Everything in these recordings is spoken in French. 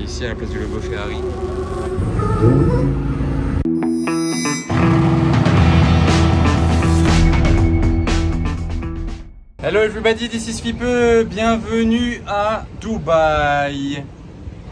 ici à la place du logo Ferrari. Hello everybody, this is Fipe, bienvenue à Dubaï.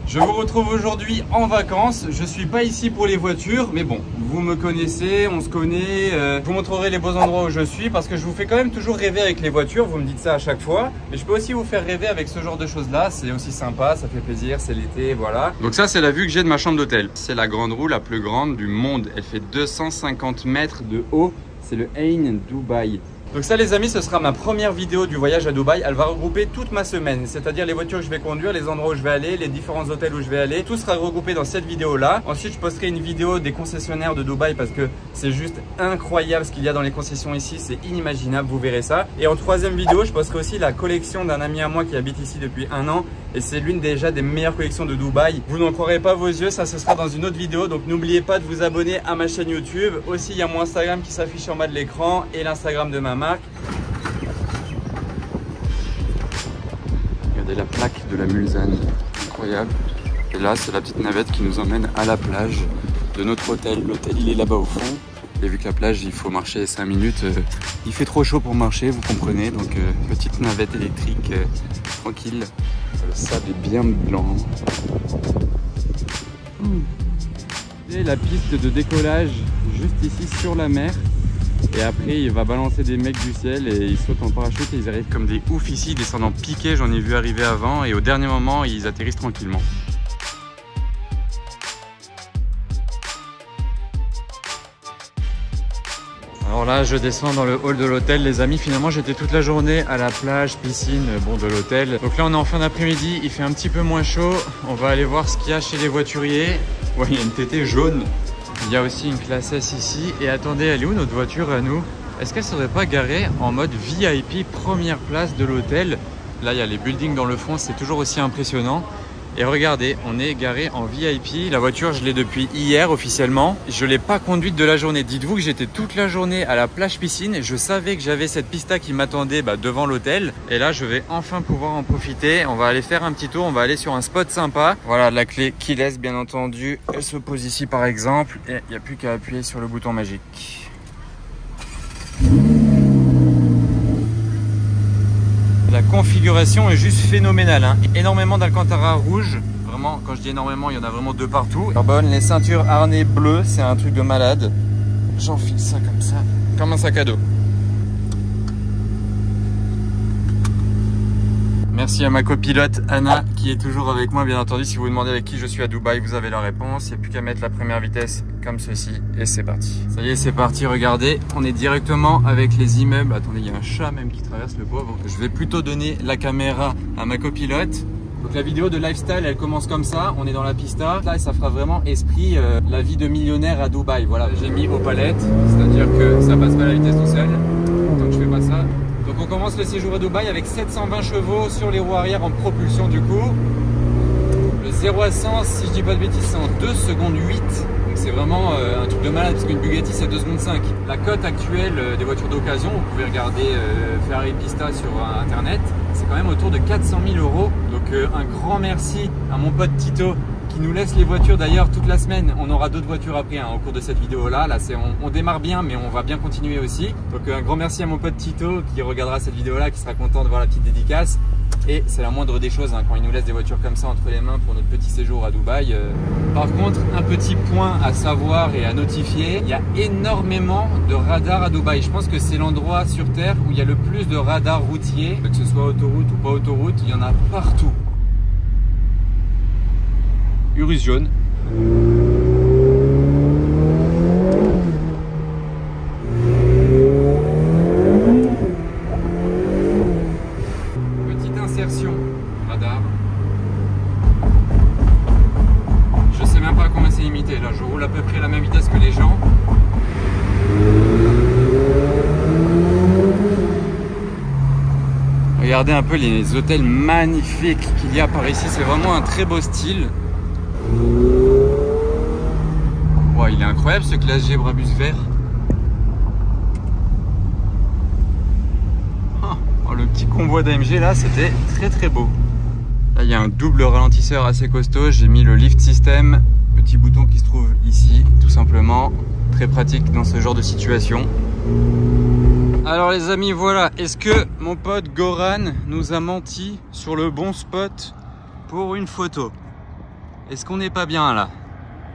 Je vous retrouve aujourd'hui en vacances. Je suis pas ici pour les voitures, mais bon, vous me connaissez, on se connaît. Je vous montrerai les beaux endroits où je suis parce que je vous fais quand même toujours rêver avec les voitures. Vous me dites ça à chaque fois, mais je peux aussi vous faire rêver avec ce genre de choses-là. C'est aussi sympa, ça fait plaisir, c'est l'été, voilà. Donc ça, c'est la vue que j'ai de ma chambre d'hôtel. C'est la grande roue la plus grande du monde. Elle fait 250 mètres de haut. C'est le Ain Dubaï. Donc ça les amis, ce sera ma première vidéo du voyage à Dubaï. Elle va regrouper toute ma semaine, c'est-à-dire les voitures que je vais conduire, les endroits où je vais aller, les différents hôtels où je vais aller. Tout sera regroupé dans cette vidéo là. Ensuite je posterai une vidéo des concessionnaires de Dubaï parce que c'est juste incroyable ce qu'il y a dans les concessions ici. C'est inimaginable, vous verrez ça. Et en troisième vidéo, je posterai aussi la collection d'un ami à moi qui habite ici depuis 1 an. Et c'est l'une déjà des meilleures collections de Dubaï. Vous n'en croirez pas vos yeux, ça ce sera dans une autre vidéo. Donc n'oubliez pas de vous abonner à ma chaîne YouTube. Aussi il y a mon Instagram qui s'affiche en bas de l'écran et l'Instagram de ma marque. Regardez la plaque de la Mulsanne, incroyable. Et là, c'est la petite navette qui nous emmène à la plage de notre hôtel. L'hôtel, il est là-bas au fond. Et vu que la plage, il faut marcher 5 minutes, il fait trop chaud pour marcher, vous comprenez. Donc, petite navette électrique, tranquille. Le sable est bien blanc. Et la piste de décollage, juste ici sur la mer. Et après il va balancer des mecs du ciel et ils sautent en parachute et ils arrivent comme des oufs ici, descendant piqué, j'en ai vu arriver avant et au dernier moment ils atterrissent tranquillement. Alors là je descends dans le hall de l'hôtel les amis, finalement j'étais toute la journée à la plage, piscine, bon de l'hôtel. Donc là on est en fin d'après-midi, il fait un petit peu moins chaud, on va aller voir ce qu'il y a chez les voituriers. Ouais, il y a une TT jaune. Il y a aussi une classe S ici. Et attendez, elle est où notre voiture à nous? Est-ce qu'elle ne serait pas garée en mode VIP première place de l'hôtel? Là, il y a les buildings dans le fond, c'est toujours aussi impressionnant. Et regardez, on est garé en VIP. La voiture, je l'ai depuis hier officiellement. Je ne l'ai pas conduite de la journée. Dites-vous que j'étais toute la journée à la plage piscine. Je savais que j'avais cette pista qui m'attendait devant l'hôtel. Et là, je vais enfin pouvoir en profiter. On va aller faire un petit tour. On va aller sur un spot sympa. Voilà, la clé qui laisse, bien entendu. Elle se pose ici, par exemple. Et il n'y a plus qu'à appuyer sur le bouton magique. La configuration est juste phénoménale, hein. Énormément d'Alcantara rouge. Vraiment, quand je dis énormément, il y en a vraiment 2 partout. Carbone, les ceintures harnais bleues, c'est un truc de malade. J'enfile ça comme ça, comme un sac à dos. Merci à ma copilote Anna qui est toujours avec moi, bien entendu. Si vous vous demandez avec qui je suis à Dubaï, vous avez la réponse. Il n'y a plus qu'à mettre la première vitesse comme ceci et c'est parti. Ça y est, c'est parti, regardez. On est directement avec les immeubles. Attendez, il y a un chat même qui traverse le pauvre. Je vais plutôt donner la caméra à ma copilote. Donc la vidéo de lifestyle, elle commence comme ça. On est dans la pista. Là, ça fera vraiment esprit la vie de millionnaire à Dubaï. Voilà, j'ai mis aux palettes, c'est-à-dire que ça passe pas à la vitesse tout seul. Donc je fais pas ça. Donc on commence le séjour à Dubaï avec 720 chevaux sur les roues arrière en propulsion du coup. Le 0 à 100, si je dis pas de bêtises, c'est en 2 secondes 8. Donc c'est vraiment un truc de malade parce qu'une Bugatti c'est 2 secondes 5. La cote actuelle des voitures d'occasion, vous pouvez regarder Ferrari Pista sur internet, c'est quand même autour de 400 000 €. Donc un grand merci à mon pote Tito qui nous laisse les voitures d'ailleurs toute la semaine. On aura d'autres voitures après au cours de cette vidéo là. On démarre bien mais on va bien continuer aussi. Donc un grand merci à mon pote Tito qui regardera cette vidéo là, qui sera content de voir la petite dédicace. Et c'est la moindre des choses quand il nous laisse des voitures comme ça entre les mains pour notre petit séjour à Dubaï. Par contre, un petit point à savoir et à notifier, il y a énormément de radars à Dubaï. Je pense que c'est l'endroit sur Terre où il y a le plus de radars routiers, que ce soit autoroute ou pas autoroute, il y en a partout. Urus jaune. Petite insertion radar. Je sais même pas à combien c'est limité. Là, je roule à peu près à la même vitesse que les gens. Regardez un peu les hôtels magnifiques qu'il y a par ici. C'est vraiment un très beau style. Wow, il est incroyable ce Classe G Brabus vert. Oh, le petit convoi d'AMG là, c'était très très beau. Là, il y a un double ralentisseur assez costaud. J'ai mis le lift system, petit bouton qui se trouve ici, tout simplement. Très pratique dans ce genre de situation. Alors les amis, voilà. Est-ce que mon pote Goran nous a menti sur le bon spot pour une photo? Est-ce qu'on n'est pas bien là?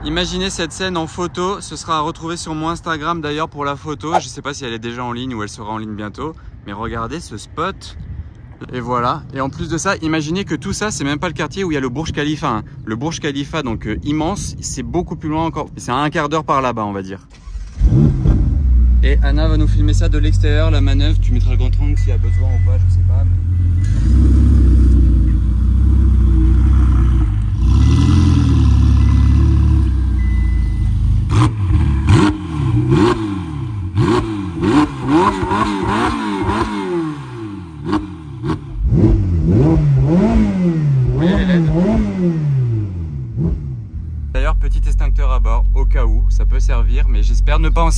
Imaginez cette scène en photo. Ce sera à retrouver sur mon Instagram d'ailleurs pour la photo. Je ne sais pas si elle est déjà en ligne ou elle sera en ligne bientôt. Mais regardez ce spot. Et voilà. Et en plus de ça, imaginez que tout ça, c'est même pas le quartier où il y a le Burj Khalifa. Hein. Le Burj Khalifa, donc immense, c'est beaucoup plus loin encore. C'est à un quart d'heure par là-bas, on va dire. Et Anna va nous filmer ça de l'extérieur, la manœuvre. Tu mettras le grand angle s'il y a besoin ou pas, je sais pas. D'ailleurs, petit extincteur à bord au cas où ça peut servir, mais j'espère ne pas m'en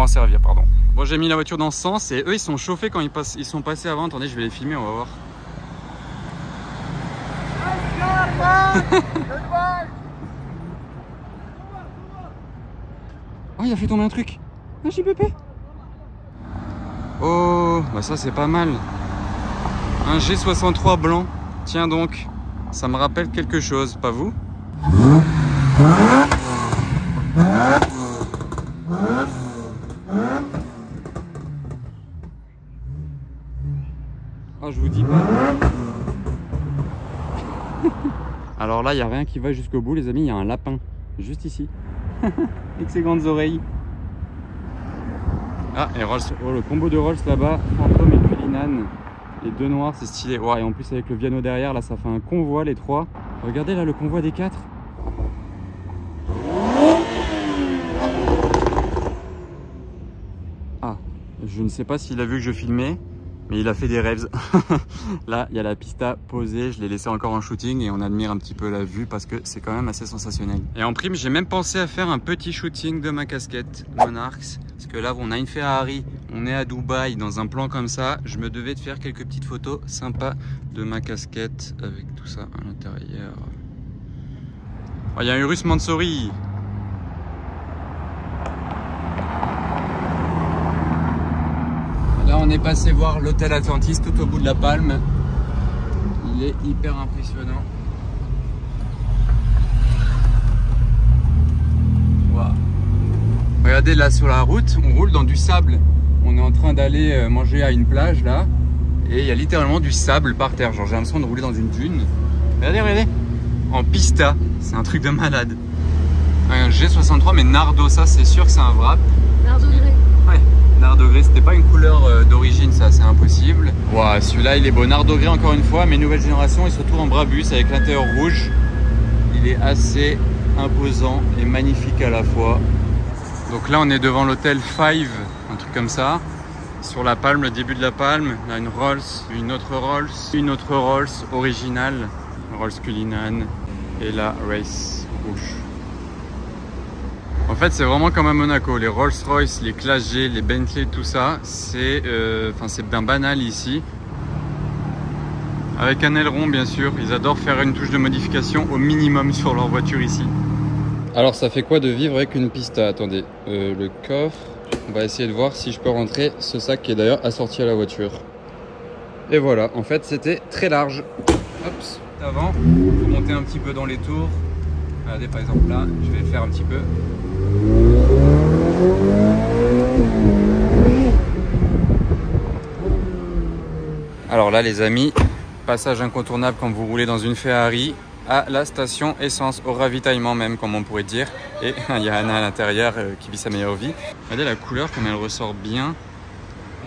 servir, pardon. Bon, j'ai mis la voiture dans ce sens et eux ils sont chauffés quand ils sont passés avant. Attendez, je vais les filmer, on va voir. Oh, il a fait tomber un truc. Un JPP. Oh, bah ça c'est pas mal. Un G63 blanc. Tiens donc, ça me rappelle quelque chose, pas vous? Oh, je vous dis pas. Alors là, il n'y a rien qui va jusqu'au bout, les amis. Il y a un lapin, juste ici. Avec ses grandes oreilles. Ah, et Rolls, oh, le combo de Rolls là-bas, Fantôme et Cullinan. Les deux noirs, c'est stylé. Ouais, et en plus, avec le Viano derrière, là, ça fait un convoi, les trois. Regardez là, le convoi des quatre. Ah, je ne sais pas s'il a vu que je filmais, mais il a fait des rêves. Là, il y a la pista posée, je l'ai laissé encore en shooting et on admire un petit peu la vue parce que c'est quand même assez sensationnel. Et en prime, j'ai même pensé à faire un petit shooting de ma casquette Monarchs. Parce que là, on a une Ferrari, on est à Dubaï dans un plan comme ça. Je me devais de faire quelques petites photos sympas de ma casquette avec tout ça à l'intérieur. Oh, il y a un Urus Mansouri. Là, on est passé voir l'hôtel Atlantis tout au bout de la Palme. Il est hyper impressionnant. Wow. Regardez là sur la route, on roule dans du sable. On est en train d'aller manger à une plage là. Et il y a littéralement du sable par terre. Genre j'ai l'impression de rouler dans une dune. Regardez, regardez. En pista. C'est un truc de malade. Un G63 mais Nardo, ça c'est sûr que c'est un wrap. Nardo gris. Ouais. Nardo gris, c'était pas une couleur d'origine, ça c'est impossible. Wow, celui-là il est beau. Nardo gris encore une fois, mais nouvelle génération, il se retrouve en Brabus avec l'intérieur rouge. Il est assez imposant et magnifique à la fois. Donc là on est devant l'hôtel Five, un truc comme ça. Sur la Palme, le début de la Palme, là une Rolls, une autre Rolls originale, Rolls Cullinan et la Race rouge. En fait, c'est vraiment comme à Monaco. Les Rolls-Royce, les Classe G, les Bentley, tout ça, c'est bien banal ici. Avec un aileron, bien sûr. Ils adorent faire une touche de modification au minimum sur leur voiture ici. Alors, ça fait quoi de vivre avec une pista? Attendez, le coffre. On va essayer de voir si je peux rentrer ce sac qui est d'ailleurs assorti à la voiture. Et voilà, en fait, c'était très large. Hop, avant, il faut monter un petit peu dans les tours. Regardez, par exemple, là, je vais faire un petit peu. Alors là les amis, passage incontournable quand vous roulez dans une Ferrari à la station essence, au ravitaillement même comme on pourrait dire. Et il y a Anna à l'intérieur qui vit sa meilleure vie. Regardez la couleur comme elle ressort bien.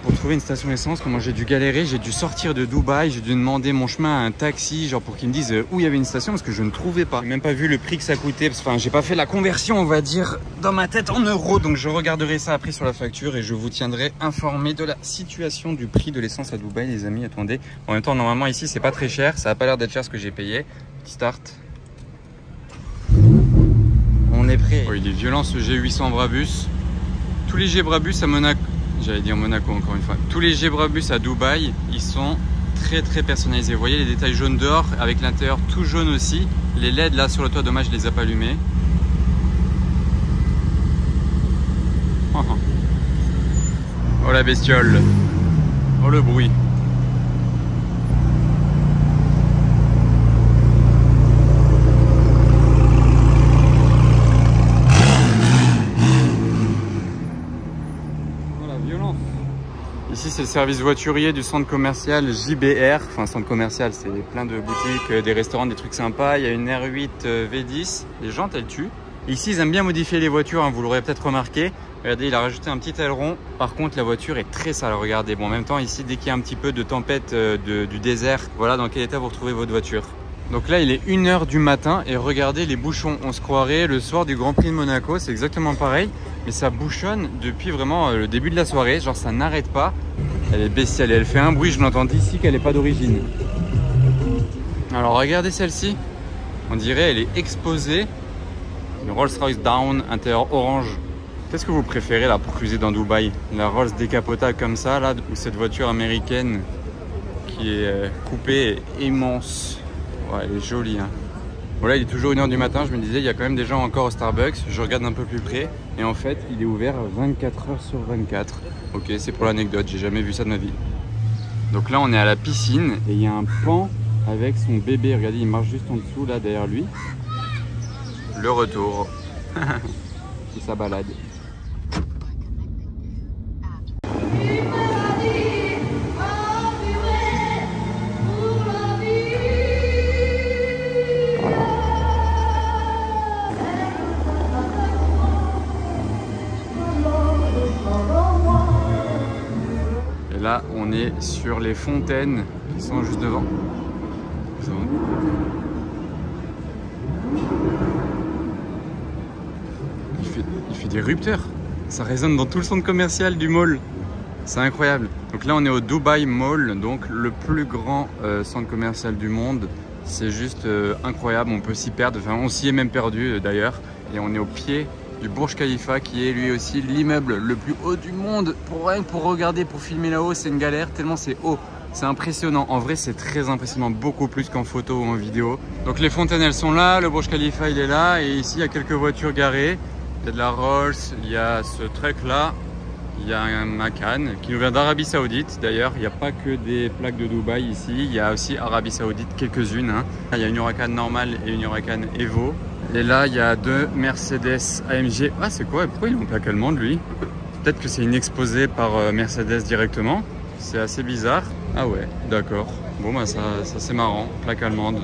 Pour trouver une station essence, comment j'ai dû galérer, j'ai dû sortir de Dubaï, j'ai dû demander mon chemin à un taxi, genre pour qu'il me dise où il y avait une station parce que je ne trouvais pas. J'ai même pas vu le prix que ça coûtait, enfin j'ai pas fait la conversion on va dire dans ma tête en euros, donc je regarderai ça après sur la facture et je vous tiendrai informé de la situation du prix de l'essence à Dubaï les amis. Attendez, en même temps normalement ici c'est pas très cher, ça a pas l'air d'être cher ce que j'ai payé. Petit start. On est prêt. Oh, il est violent ce G800 Brabus. Tous les G Brabus à Monaco. J'allais dire Monaco encore une fois. Tous les G Brabus à Dubaï, ils sont très personnalisé. Vous voyez les détails jaunes dehors avec l'intérieur tout jaune aussi. Les LED là sur le toit, dommage je les ai pas allumés. Oh la bestiole. Oh le bruit. Ici c'est le service voiturier du centre commercial JBR, enfin centre commercial c'est plein de boutiques, des restaurants, des trucs sympas. Il y a une R8 V10, les jantes elles tuent. Ici ils aiment bien modifier les voitures, hein, vous l'aurez peut-être remarqué. Regardez, il a rajouté un petit aileron. Par contre la voiture est très sale, regardez. Bon en même temps ici dès qu'il y a un petit peu de tempête du désert, voilà dans quel état vous retrouvez votre voiture. Donc là il est 1 h du matin et regardez les bouchons, on se croirait le soir du Grand Prix de Monaco, c'est exactement pareil. Mais ça bouchonne depuis vraiment le début de la soirée, genre ça n'arrête pas. Elle est bestiale et elle fait un bruit, je l'entends d'ici qu'elle n'est pas d'origine. Alors regardez celle-ci, on dirait elle est exposée. Une Rolls-Royce Dawn intérieur orange. Qu'est-ce que vous préférez là pour cruiser dans Dubaï? La Rolls décapotable comme ça là, ou cette voiture américaine qui est coupée et immense. Ouais, elle est jolie hein. Voilà, il est toujours 1 h du matin, je me disais, il y a quand même des gens encore au Starbucks. Je regarde un peu plus près et en fait, il est ouvert 24 h sur 24. Ok, c'est pour l'anecdote, j'ai jamais vu ça de ma vie. Donc là, on est à la piscine et il y a un pan avec son bébé. Regardez, il marche juste en dessous, là, derrière lui. Le retour. Et sa balade. Là, on est sur les fontaines qui sont juste devant. Il fait des rupteurs. Ça résonne dans tout le centre commercial du mall. C'est incroyable. Donc là, on est au Dubai Mall, donc le plus grand centre commercial du monde. C'est juste incroyable. On peut s'y perdre. Enfin, on s'y est même perdu d'ailleurs. Et on est au pied du Burj Khalifa qui est lui aussi l'immeuble le plus haut du monde. Pour regarder, pour filmer là-haut, c'est une galère tellement c'est haut. C'est impressionnant. En vrai, c'est très impressionnant, beaucoup plus qu'en photo ou en vidéo. Donc les fontaines, elles sont là, le Burj Khalifa, il est là. Et ici, il y a quelques voitures garées. Il y a de la Rolls, il y a ce truck-là. Il y a un Macan qui nous vient d'Arabie Saoudite. D'ailleurs, il n'y a pas que des plaques de Dubaï ici. Il y a aussi Arabie Saoudite, quelques-unes. Hein. Il y a une Huracan normale et une Huracan Evo. Et là, il y a 2 Mercedes AMG. Ah, c'est quoi? Pourquoi ils ont plaque allemande, lui? Peut-être que c'est une exposée par Mercedes directement. C'est assez bizarre. Ah ouais, d'accord. Bon, bah ça c'est marrant. Plaque allemande.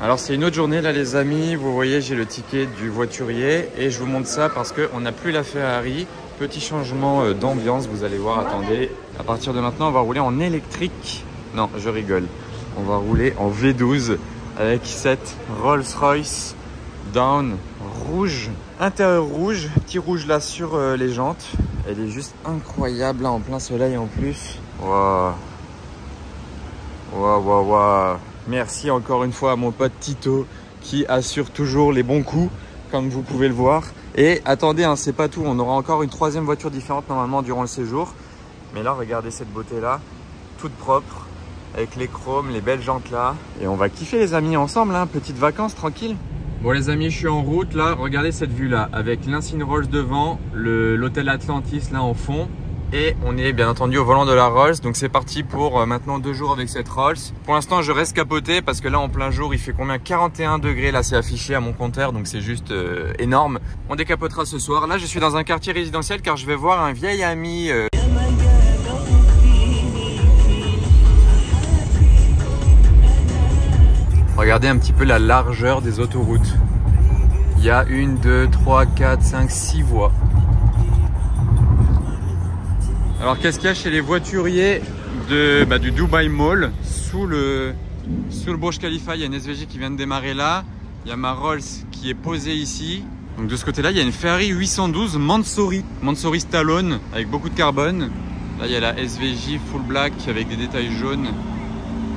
Alors, c'est une autre journée, là, les amis. Vous voyez, j'ai le ticket du voiturier. Et je vous montre ça parce qu'on n'a plus la Ferrari. Petit changement d'ambiance, vous allez voir. Attendez, à partir de maintenant, on va rouler en électrique. Non, je rigole. On va rouler en V12 avec cette Rolls-Royce Dawn rouge. Intérieur rouge, petit rouge là sur les jantes. Elle est juste incroyable là en plein soleil en plus. Waouh. Waouh, waouh, waouh. Merci encore une fois à mon pote Tito qui assure toujours les bons coups comme vous pouvez le voir. Et attendez, hein, c'est pas tout. On aura encore une 3e voiture différente normalement durant le séjour. Mais là, regardez cette beauté là, toute propre. Avec les chromes, les belles jantes là. Et on va kiffer les amis ensemble, hein. Petite vacances tranquille. Bon les amis, je suis en route là. Regardez cette vue là, avec l'Insigne Rolls devant, l'hôtel Atlantis là en fond. Et on est bien entendu au volant de la Rolls. Donc c'est parti pour maintenant 2 jours avec cette Rolls. Pour l'instant je reste capoté parce que là en plein jour il fait combien? 41 degrés là, c'est affiché à mon compteur. Donc c'est juste énorme. On décapotera ce soir. Là je suis dans un quartier résidentiel car je vais voir un vieil ami. Regardez un petit peu la largeur des autoroutes. Il y a 1, 2, 3, 4, 5, 6 voies. Alors qu'est-ce qu'il y a chez les voituriers du Dubai Mall? Sous le Burj Khalifa, il y a une SVJ qui vient de démarrer là. Il y a ma Rolls qui est posée ici. Donc de ce côté-là, il y a une Ferrari 812 Mansory Stallone avec beaucoup de carbone. Là, il y a la SVJ full black avec des détails jaunes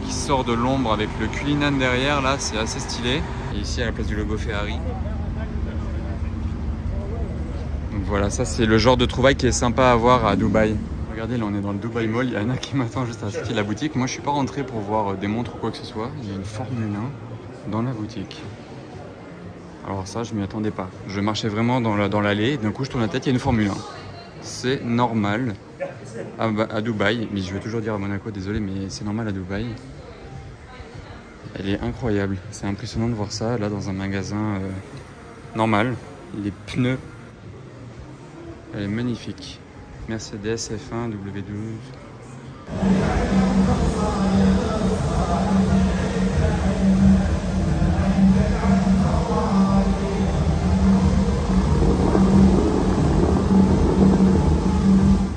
qui sort de l'ombre avec le Cullinan derrière. Là, c'est assez stylé. Et ici, à la place du logo Ferrari. Donc voilà, ça c'est le genre de trouvaille qui est sympa à voir à Dubaï. Regardez, là on est dans le Dubai Mall, il y a Anna qui m'attend juste à la sortie de la boutique. Moi je suis pas rentré pour voir des montres ou quoi que ce soit. Il y a une Formule 1 dans la boutique. Alors ça, je m'y attendais pas. Je marchais vraiment dans l'allée, d'un coup je tourne la tête, il y a une Formule 1. C'est normal à Dubaï, mais je vais toujours dire à Monaco, désolé, mais c'est normal à Dubaï. Elle est incroyable, c'est impressionnant de voir ça, là dans un magasin normal. Les pneus, elle est magnifique. Mercedes F1 W12.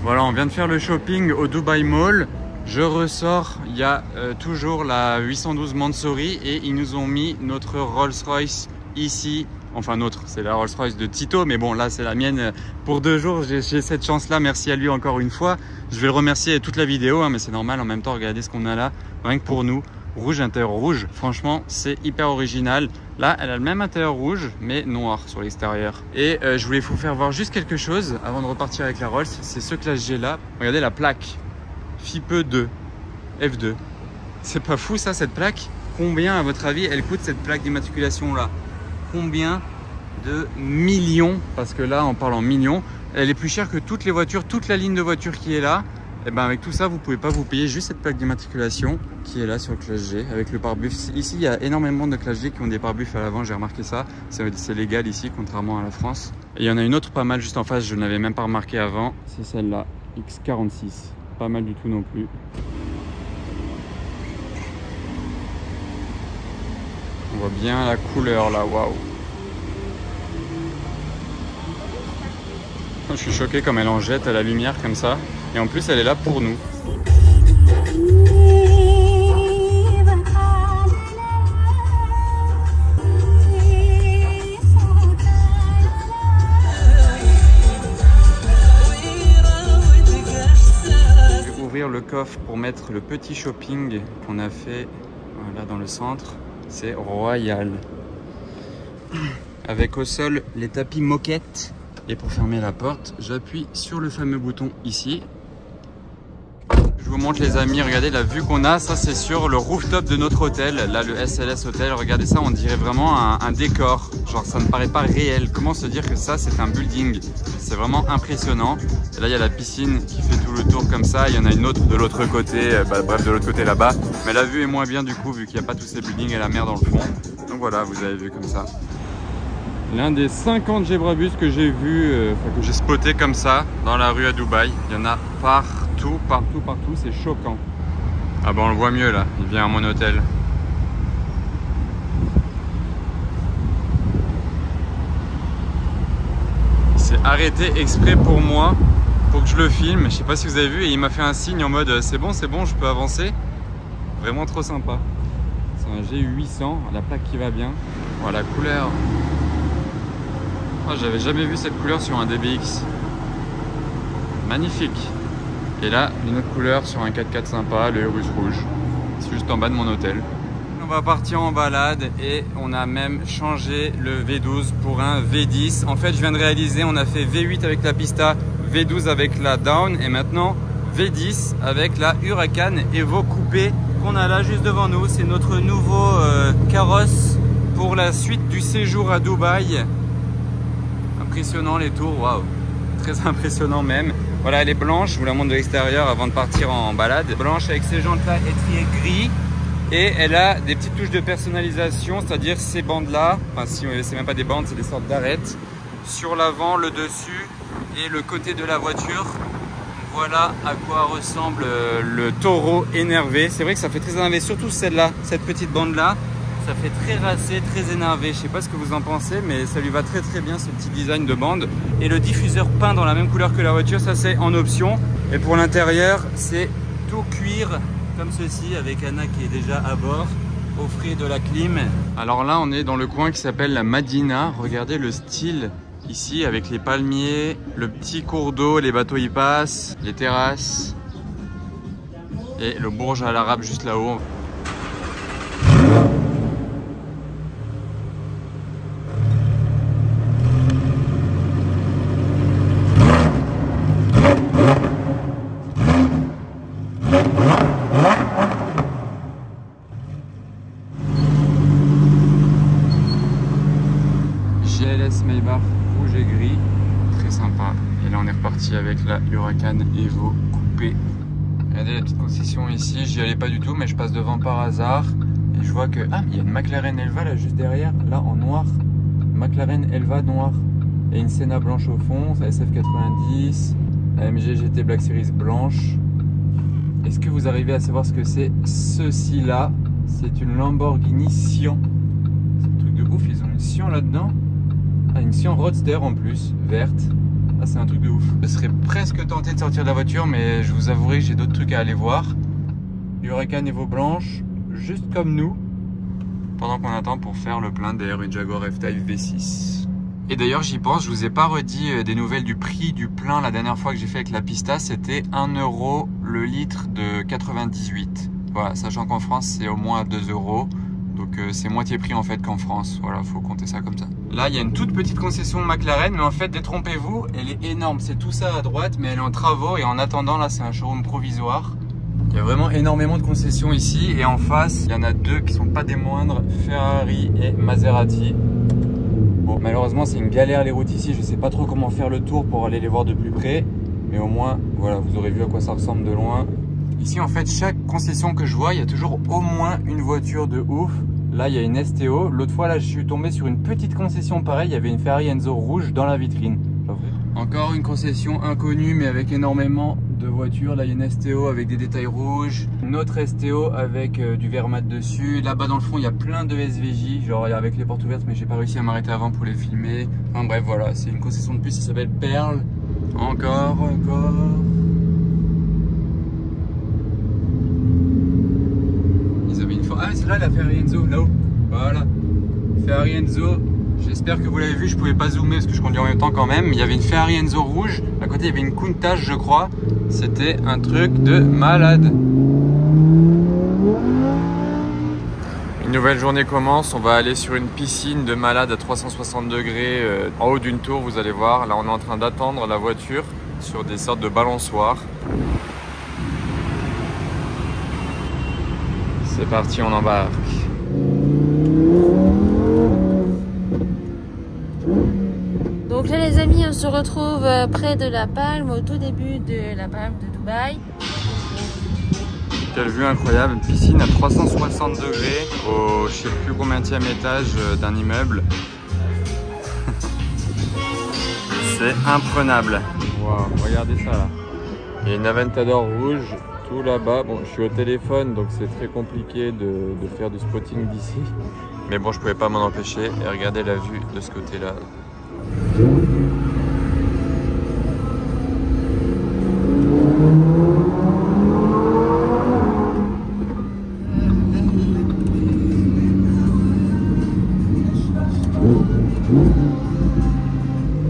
Voilà, on vient de faire le shopping au Dubai Mall. Je ressors, il y a toujours la 812 Mansouri et ils nous ont mis notre Rolls-Royce ici. Enfin notre, c'est la Rolls-Royce de Tito, mais bon là c'est la mienne pour 2 jours. J'ai cette chance-là, merci à lui encore une fois. Je vais le remercier toute la vidéo, hein, mais c'est normal en même temps, regardez ce qu'on a là, rien que pour nous. Rouge, intérieur rouge, franchement c'est hyper original. Là elle a le même intérieur rouge mais noir sur l'extérieur. Et je voulais vous faire voir juste quelque chose avant de repartir avec la Rolls. C'est ce Classe G là, regardez la plaque FIPE 2 F2. C'est pas fou ça, cette plaque? Combien à votre avis elle coûte, cette plaque d'immatriculation là? Combien de millions? Parce que là on parle en millions. Elle est plus chère que toutes les voitures, toute la ligne de voitures qui est là. Et ben avec tout ça, vous pouvez pas vous payer juste cette plaque d'immatriculation qui est là sur le Classe G avec le pare-buff. Ici, il y a énormément de Classe G qui ont des pare-buffs à l'avant, j'ai remarqué ça. C'est légal ici, contrairement à la France. Et il y en a une autre pas mal juste en face, je n'avais même pas remarqué avant. C'est celle-là, X46. Pas mal du tout non plus. On voit bien la couleur là, waouh. Je suis choqué comme elle en jette à la lumière comme ça. Et en plus, elle est là pour nous. Je vais ouvrir le coffre pour mettre le petit shopping qu'on a fait là dans le centre. C'est royal. Avec au sol les tapis moquette. Et pour fermer la porte, j'appuie sur le fameux bouton ici. Je vous montre les amis, regardez la vue qu'on a, ça c'est sur le rooftop de notre hôtel, là le SLS Hotel, regardez ça, on dirait vraiment un décor, genre ça ne paraît pas réel. Comment se dire que ça c'est un building? C'est vraiment impressionnant. Et là il y a la piscine qui fait tout le tour comme ça, il y en a une autre de l'autre côté, bref de l'autre côté là-bas. Mais la vue est moins bien du coup vu qu'il n'y a pas tous ces buildings et la mer dans le fond. Donc voilà, vous avez vu comme ça. L'un des 50 Gebrabus que j'ai vu, que j'ai spoté comme ça dans la rue à Dubaï. Il y en a partout, partout, partout, c'est choquant. Ah bah on le voit mieux là, il vient à mon hôtel. Il s'est arrêté exprès pour moi, pour que je le filme. Je sais pas si vous avez vu, et il m'a fait un signe en mode c'est bon, je peux avancer. Vraiment trop sympa. C'est un G800, la plaque qui va bien. Voilà la couleur. Oh, j'avais jamais vu cette couleur sur un DBX. Magnifique. Et là, une autre couleur sur un 4x4 sympa, le Urus rouge. C'est juste en bas de mon hôtel. On va partir en balade et on a même changé le V12 pour un V10. En fait, je viens de réaliser, on a fait V8 avec la Pista, V12 avec la Down et maintenant V10 avec la Huracan Evo Coupé qu'on a là juste devant nous. C'est notre nouveau carrosse pour la suite du séjour à Dubaï. Impressionnant les tours, waouh, très impressionnant même. Voilà, elle est blanche, je vous la montre de l'extérieur avant de partir en balade. Blanche avec ces jantes là étriées gris et elle a des petites touches de personnalisation, c'est-à-dire ces bandes là, enfin si c'est même pas des bandes, c'est des sortes d'arêtes sur l'avant, le dessus et le côté de la voiture. Voilà à quoi ressemble le taureau énervé. C'est vrai que ça fait très énervé, surtout celle-là, cette petite bande là. Ça fait très racé, très énervé. Je sais pas ce que vous en pensez, mais ça lui va très très bien ce petit design de bande. Et le diffuseur peint dans la même couleur que la voiture, ça c'est en option. Et pour l'intérieur, c'est tout cuir comme ceci avec Anna qui est déjà à bord. Offrir de la clim. Alors là, on est dans le coin qui s'appelle la Madina. Regardez le style ici avec les palmiers, le petit cours d'eau, les bateaux y passent, les terrasses et le Bourj Al Arab juste là-haut. niveau coupé. Regardez la petite concession ici, j'y allais pas du tout mais je passe devant par hasard et je vois que ah mais il y a une McLaren Elva là juste derrière, là en noir. McLaren Elva noir et une Senna blanche au fond, sa SF90, AMG GT Black Series blanche. Est-ce que vous arrivez à savoir ce que c'est? Ceci là, c'est une Lamborghini Sian. C'est un truc de ouf, ils ont une Sian là-dedans. Ah, une Sian Roadster en plus, verte. Ah, c'est un truc de ouf. Je serais presque tenté de sortir de la voiture, mais je vous avouerai que j'ai d'autres trucs à aller voir. Huracan Evo blanche, juste comme nous, pendant qu'on attend pour faire le plein d'air une Jaguar F-Type V6. Et d'ailleurs, j'y pense, je vous ai pas redit des nouvelles du prix du plein la dernière fois que j'ai fait avec la Pista, c'était 1 € le litre de 98. Voilà, sachant qu'en France, c'est au moins 2 €. Donc c'est moitié prix en fait qu'en France, voilà, faut compter ça comme ça. Là il y a une toute petite concession McLaren, mais en fait détrompez-vous, elle est énorme, c'est tout ça à droite, mais elle est en travaux et en attendant là c'est un showroom provisoire. Il y a vraiment énormément de concessions ici et en face il y en a deux qui sont pas des moindres, Ferrari et Maserati. Bon malheureusement c'est une galère les routes ici, je sais pas trop comment faire le tour pour aller les voir de plus près, mais au moins voilà vous aurez vu à quoi ça ressemble de loin. Ici en fait chaque concession que je vois il y a toujours au moins une voiture de ouf. Là il y a une STO, l'autre fois là je suis tombé sur une petite concession pareille, il y avait une Ferrari Enzo rouge dans la vitrine. Encore une concession inconnue mais avec énormément de voitures. Là il y a une STO avec des détails rouges, une autre STO avec du verre mat dessus. Là-bas dans le fond il y a plein de SVJ, genre avec les portes ouvertes mais j'ai pas réussi à m'arrêter avant pour les filmer. Enfin bref voilà, c'est une concession de plus, ça s'appelle Perle. Encore. Ah c'est là la Ferrari Enzo, là-haut. Voilà, Ferrari Enzo. J'espère que vous l'avez vu, je pouvais pas zoomer parce que je conduis en même temps quand même. Il y avait une Ferrari Enzo rouge, à côté il y avait une Countach je crois. C'était un truc de malade. Une nouvelle journée commence, on va aller sur une piscine de malade à 360 degrés en haut d'une tour, vous allez voir. Là on est en train d'attendre la voiture sur des sortes de balançoires. C'est parti, on embarque. Donc là les amis, on se retrouve près de la Palme, au tout début de la Palme de Dubaï. Quelle vue incroyable, une piscine à 360 degrés au je sais plus combienième étage d'un immeuble. C'est imprenable. Wow, regardez ça là. Il y a une Aventador rouge. Tout là-bas, bon je suis au téléphone donc c'est très compliqué de faire du spotting d'ici, mais bon je pouvais pas m'en empêcher et regardez la vue de ce côté là.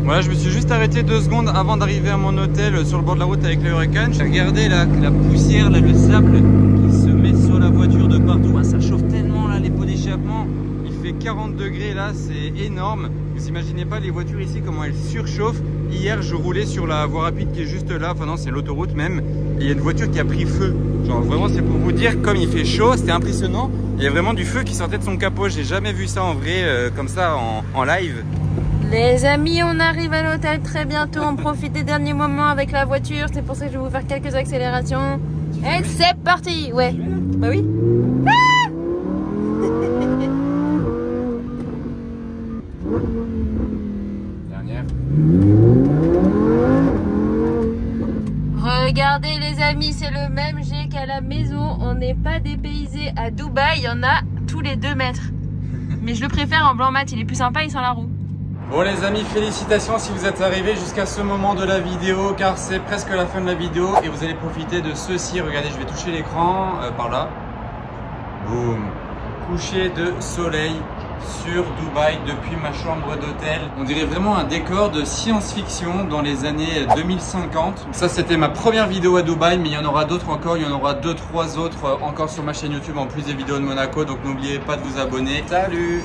Voilà, je me suis juste arrêté 2 secondes avant d'arriver à mon hôtel sur le bord de la route avec le Huracan. J'ai regardé la poussière, là, le sable qui se met sur la voiture de partout. Ah, ça chauffe tellement là, les pots d'échappement. Il fait 40 degrés là, c'est énorme. Vous imaginez pas les voitures ici comment elles surchauffent. Hier, je roulais sur la voie rapide qui est juste là. Enfin non, c'est l'autoroute même. Et il y a une voiture qui a pris feu. Genre vraiment, c'est pour vous dire comme il fait chaud, c'était impressionnant. Il y a vraiment du feu qui sortait de son capot. J'ai jamais vu ça en vrai, comme ça en live. Les amis, on arrive à l'hôtel très bientôt, on profite des derniers moments avec la voiture, c'est pour ça que je vais vous faire quelques accélérations. Et c'est parti. Ouais. Bah oui. Ah Dernière. Regardez les amis, c'est le même jet qu'à la maison, on n'est pas dépaysé. À Dubaï, il y en a tous les 2 mètres. Mais je le préfère en blanc mat, il est plus sympa, il sent la roue. Bon les amis, félicitations si vous êtes arrivés jusqu'à ce moment de la vidéo car c'est presque la fin de la vidéo et vous allez profiter de ceci. Regardez, je vais toucher l'écran par là. Boum. Coucher de soleil sur Dubaï depuis ma chambre d'hôtel. On dirait vraiment un décor de science-fiction dans les années 2050. Ça c'était ma première vidéo à Dubaï, mais il y en aura d'autres encore. Il y en aura 2-3 autres encore sur ma chaîne YouTube en plus des vidéos de Monaco. Donc n'oubliez pas de vous abonner. Salut!